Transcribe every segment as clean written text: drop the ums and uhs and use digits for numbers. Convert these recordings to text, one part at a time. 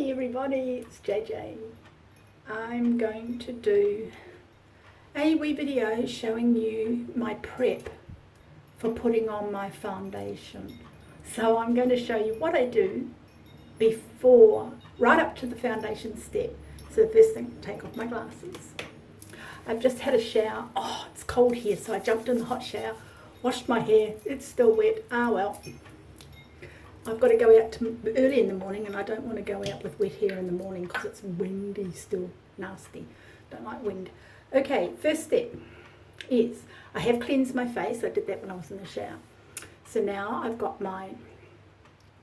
Hey everybody, it's JJ. I'm going to do a wee video showing you my prep for putting on my foundation. So I'm going to show you what I do before, right up to the foundation step. So the first thing, take off my glasses. I've just had a shower. Oh, it's cold here, so I jumped in the hot shower, washed my hair. It's still wet. Ah well. I've got to go out early in the morning, and I don't want to go out with wet hair in the morning because it's windy still, nasty. Don't like wind. Okay, first step is I have cleansed my face. I did that when I was in the shower. So now I've got my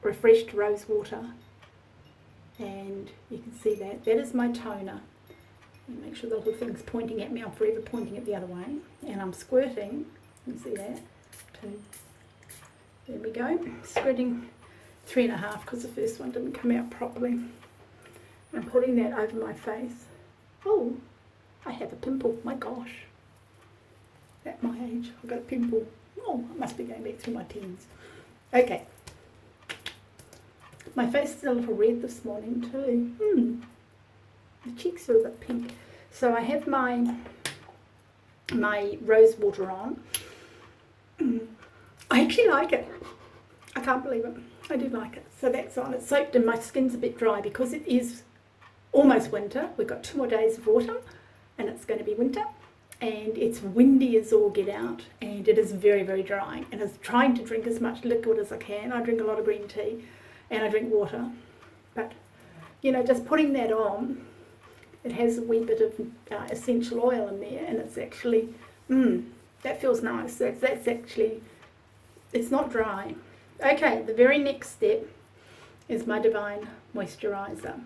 refreshed rose water, and you can see that. That is my toner. And make sure the little thing's pointing at me. I'm forever pointing it the other way. And I'm squirting. You can see that. There we go. Squirting 3.5 because the first one didn't come out properly. I'm putting that over my face. Oh, I have a pimple. My gosh. At my age, I've got a pimple. Oh, I must be going back through my teens. Okay. My face is a little red this morning too. The cheeks are a bit pink. So I have my rose water on. I actually like it. I can't believe it. I do like it. So that's on. It's soaked and my skin's a bit dry because it is almost winter. We've got 2 more days of autumn and it's going to be winter. And it's windy as all get out, and it is very, very dry. And I'm trying to drink as much liquid as I can. I drink a lot of green tea and I drink water. But, you know, just putting that on, it has a wee bit of essential oil in there, and it's actually, that feels nice. That's actually, it's not dry. Okay, the very next step is my Divine Moisturiser.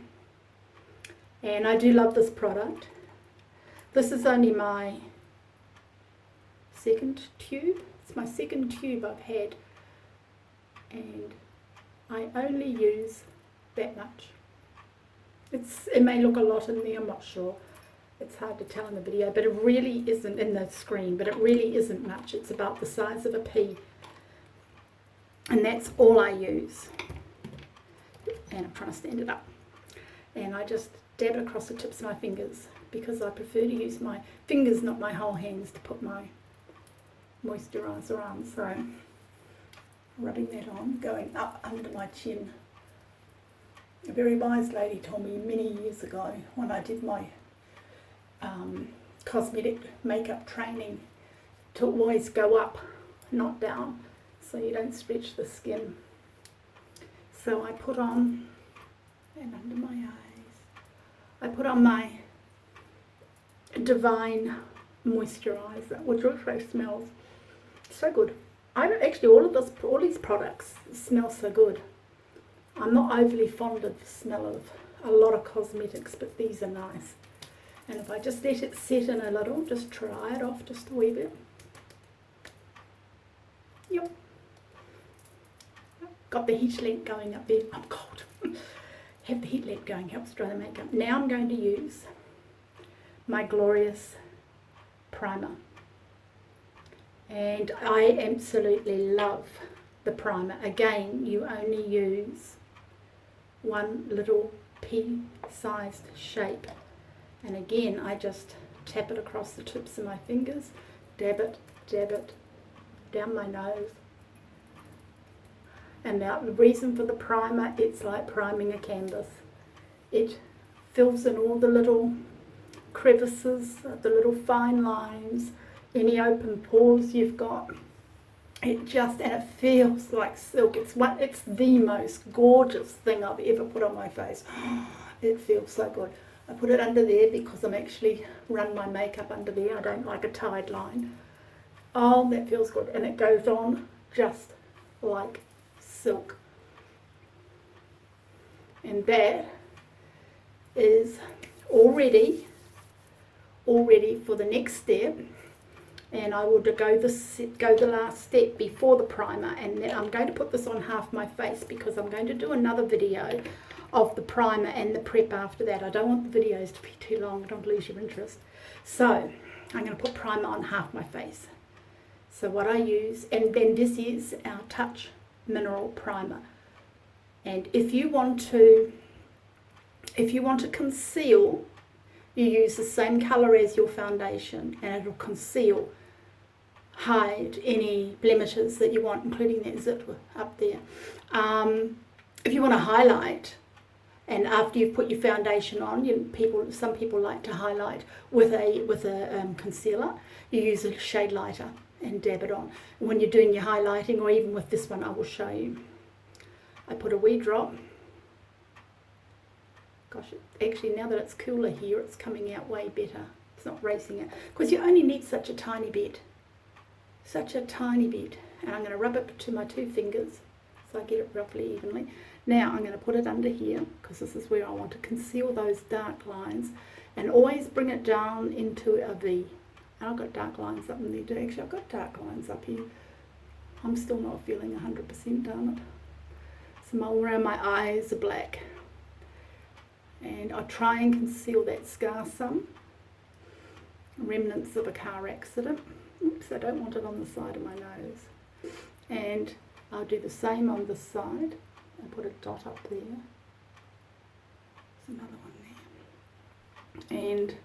And I do love this product. This is only my second tube. It's my second tube I've had. And I only use that much. It may look a lot in there, I'm not sure. It's hard to tell in the video, but it really isn't in the screen, but it really isn't much. It's about the size of a pea. And that's all I use. And I'm trying to stand it up. And I just dab it across the tips of my fingers because I prefer to use my fingers, not my whole hands, to put my moisturiser on. So, rubbing that on, going up under my chin. A very wise lady told me many years ago when I did my cosmetic makeup training to always go up, not down, so you don't stretch the skin. So I put on, and under my eyes, I put on my Divine Moisturiser, which also smells so good. Actually, all these products smell so good. I'm not overly fond of the smell of a lot of cosmetics, but these are nice. And if I just let it set in a little, just try it off just a wee bit. Yep. Got the heat lamp going up there. I'm cold. Have the heat lamp going, helps dry the makeup. Now I'm going to use my glorious primer. And I absolutely love the primer. Again, you only use one little pea-sized shape. And again, I just tap it across the tips of my fingers, dab it, down my nose. And now the reason for the primer, it's like priming a canvas. It fills in all the little crevices, the little fine lines, any open pores you've got. And it feels like silk. It's the most gorgeous thing I've ever put on my face. It feels so good. I put it under there because I'm actually run my makeup under there. I don't like a tied line. Oh, that feels good. And it goes on just like silk. And that is all ready for the next step. And I will go the last step before the primer, and then I'm going to put this on half my face because I'm going to do another video of the primer and the prep after that. I don't want the videos to be too long, I don't lose your interest. So I'm going to put primer on half my face. So what I use, and then this is our Touch Mineral Primer. And if you want to If you want to conceal, you use the same colour as your foundation and it'll conceal, hide any blemishes that you want, including that zit up there. If you want to highlight, and after you've put your foundation on, some people like to highlight with a concealer. You use a shade lighter and dab it on. And when you're doing your highlighting, or even with this one, I will show you. I put a wee drop. Gosh, actually now that it's cooler here, it's coming out way better. It's not racing it, because you only need such a tiny bit. Such a tiny bit. And I'm going to rub it to my 2 fingers so I get it roughly evenly. Now I'm going to put it under here, because this is where I want to conceal those dark lines, and always bring it down into a V. And I've got dark lines up in there too. Actually, I've got dark lines up here. I'm still not feeling 100% done it. Some all around my eyes are black. And I try and conceal that scar some. Remnants of a car accident. Oops, I don't want it on the side of my nose. And I'll do the same on this side. I put a dot up there. There's another one there. And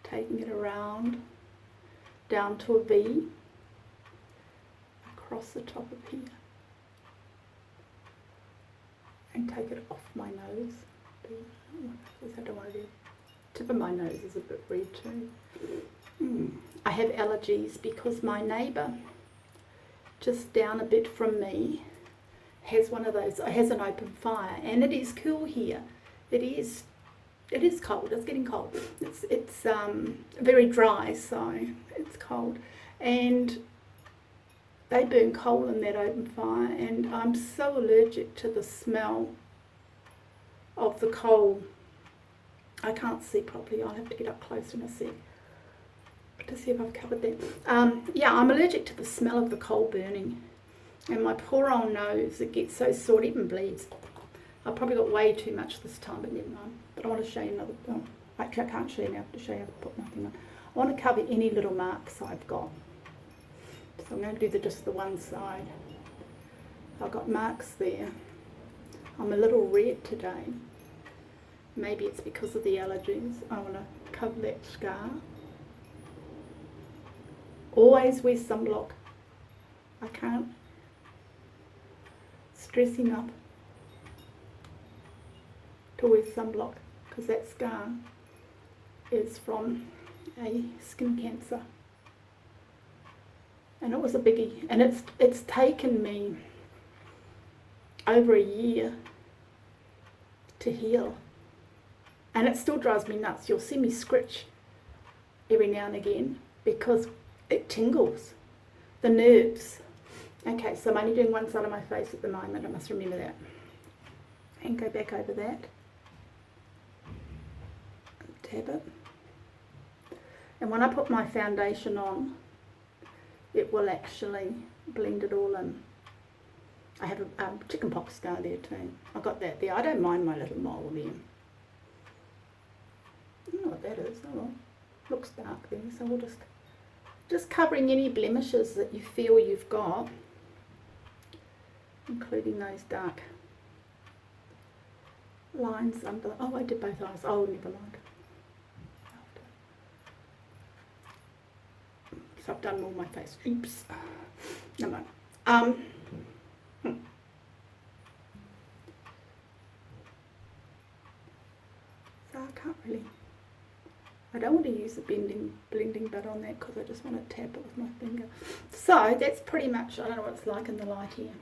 taking it around down to a V across the top of here. And take it off my nose. I don't want to do. Tip of my nose is a bit red too. I have allergies because my neighbour just down a bit from me has one of those, has an open fire, and it is cool here. It is cold. It's getting cold. It's very dry, so it's cold, and they burn coal in that open fire, and I'm so allergic to the smell of the coal. I can't see properly. I'll have to get up close in a sec to see if I've covered that. Yeah, I'm allergic to the smell of the coal burning, and my poor old nose, it gets so sore, it even bleeds. I probably got way too much this time, but never mind. But I want to show you another. Oh, actually, I can't show you now. I have to show you how to put nothing on. I want to cover any little marks I've got. So I'm going to do just the one side. I've got marks there. I'm a little red today. Maybe it's because of the allergies. I want to cover that scar. Always wear sunblock. I can't stress enough to wear sunblock, because that scar is from a skin cancer. And it was a biggie, and it's taken me over a year to heal, and it still drives me nuts. You'll see me scratch every now and again because it tingles the nerves. Okay, so I'm only doing one side of my face at the moment. I must remember that, and go back over that, tab it, and when I put my foundation on, it will actually blend it all in. I have a chicken pox scar there too. I got that there. I don't mind my little mole there. I don't know what that is. Oh well, looks dark there. So we'll just covering any blemishes that you feel you've got, including those dark lines under. Oh, I did both eyes. Oh, never mind. So I've done all my face. Oops. Never mind. So I can't really. I don't want to use the blending bit on that because I just want to tap it with my finger. So that's pretty much. I don't know what it's like in the light here.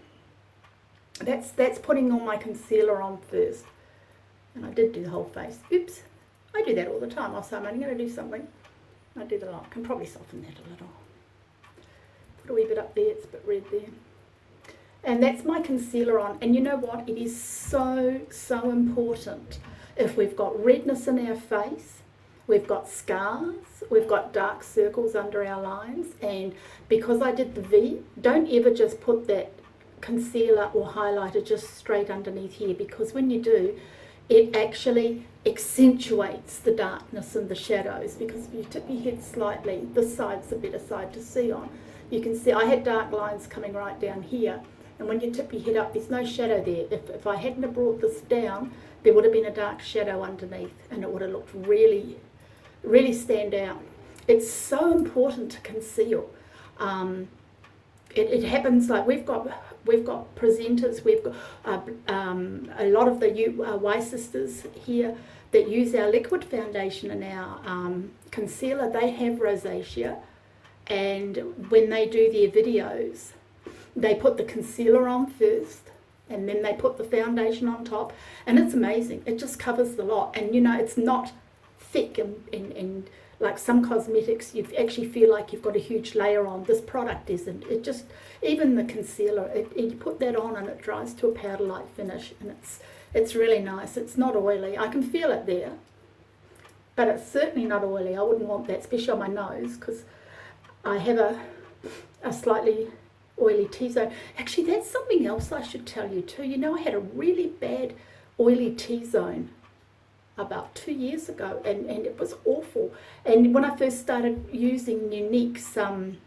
That's putting all my concealer on first, and I did do the whole face. Oops. I do that all the time. I'll say I'm only going to do something. I do the light. I can probably soften that a little. Put a wee bit up there, it's a bit red there. And that's my concealer on. And you know what? It is so important. If we've got redness in our face, we've got scars, we've got dark circles under our lines, and because I did the V, don't ever just put that concealer or highlighter just straight underneath here, because when you do, it actually accentuates the darkness and the shadows, because if you tip your head slightly, this side's the better side to see on. You can see I had dark lines coming right down here, And when you tip your head up, there's no shadow there. If I hadn't have brought this down, there would have been a dark shadow underneath, and it would have looked really, really stand out. It's so important to conceal. It happens like we've got presenters, we've got a lot of the Y sisters here that use our liquid foundation and our concealer. They have rosacea, and when they do their videos, they put the concealer on first, and then they put the foundation on top, and it's amazing. It just covers the lot, and you know, it's not thick and like some cosmetics, you actually feel like you've got a huge layer on. This product isn't. It just, even the concealer, you put that on and it dries to a powder-like finish, and it's really nice. It's not oily. I can feel it there, but it's certainly not oily. I wouldn't want that, especially on my nose, because I have a slightly oily T-zone. Actually, that's something else I should tell you too. You know, I had a really bad oily T-zone about 2 years ago, and it was awful. And when I first started using Younique some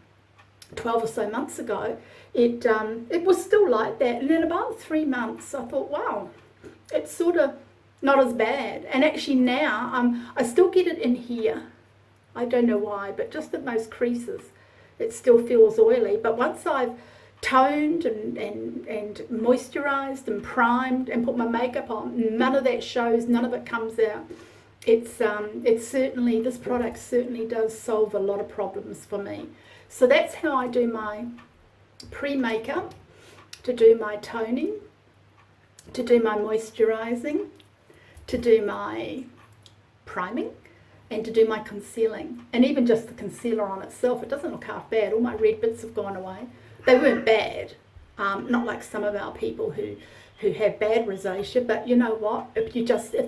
12 or so months ago, it was still like that. And in about 3 months, I thought, wow, it's sort of not as bad. And actually now, I still get it in here. I don't know why, but just at those creases, it still feels oily. But once I've toned and moisturized and primed and put my makeup on, none of that shows, none of it comes out. It's certainly, this product certainly does solve a lot of problems for me. So that's how I do my pre-makeup, to do my toning, to do my moisturizing, to do my priming, and to do my concealing. And even just the concealer on itself, it doesn't look half bad. All my red bits have gone away. They weren't bad, not like some of our people who have bad rosacea. But you know what? If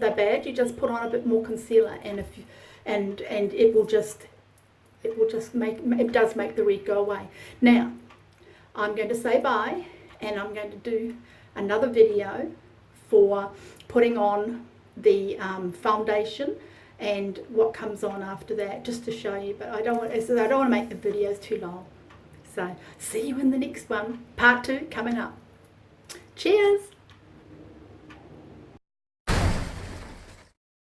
they're bad, you just put on a bit more concealer, and it does make the red go away. Now, I'm going to say bye, and I'm going to do another video for putting on the foundation and what comes on after that, just to show you. But I don't want to make the videos too long. So see you in the next one. Part 2 coming up. Cheers.